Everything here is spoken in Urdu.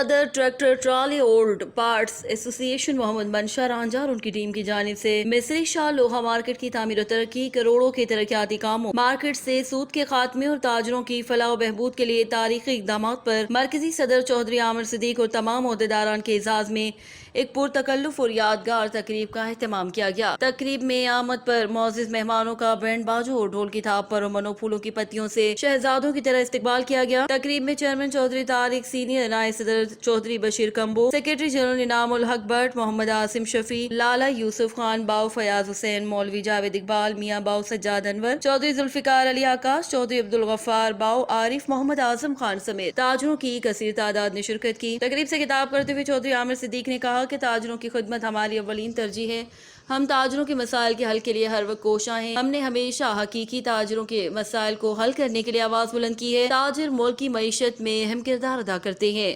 صدر ٹریکٹر ٹرالی اولڈ پارٹس ایسوسی ایشن محمد منشا رانجا اور ان کی ٹیم کی جانب سے مصری شاہ لوہا مارکیٹ کی تعمیر و ترقی، کروڑوں کے ترقیاتی کاموں، مارکیٹ سے سود کے خاتمے اور تاجروں کی فلاح و بہبود کے لیے تاریخی اقدامات پر مرکزی صدر چودھری عامر صدیق اور تمام عہدیداران کے اعزاز میں ایک پرتکلف اور یادگار تقریب کا اہتمام کیا گیا۔ تقریب میں آمد پر معزز مہمانوں کا بینڈ باجوں اور ڈھول کی تھاپ پر اور منو پھولوں کی پتیوں سے شہزادوں کی طرح استقبال کیا گیا۔ تقریب میں چیئرمین چودھری طارق، سینئر نائب صدر چودھری بشیر کمبو، سیکریٹری جنرل انعام الحق بٹ، محمد عاصم شفیع، لالا یوسف خان، باؤ فیاض حسین، مولوی جاوید اقبال، میاں باؤ سجاد انور، چودھری ذوالفقار علی آکاش، چودھری عبدالغفار، باؤ عارف، محمد اعظم خان سمیت تاجروں کی کثیر تعداد نے شرکت کی۔ تقریب سے خطاب کرتے ہوئے چودھری عامر صدیق نے کہا کہ تاجروں کی خدمت ہماری اولین ترجیح ہے۔ ہم تاجروں کے مسائل کے حل کے لیے ہر وقت کوشاں ہیں۔ ہم نے ہمیشہ حقیقی تاجروں کے مسائل کو حل کرنے کے لیے آواز بلند کی ہے۔ تاجر ملک کی معیشت میں اہم کردار ادا کرتے ہیں۔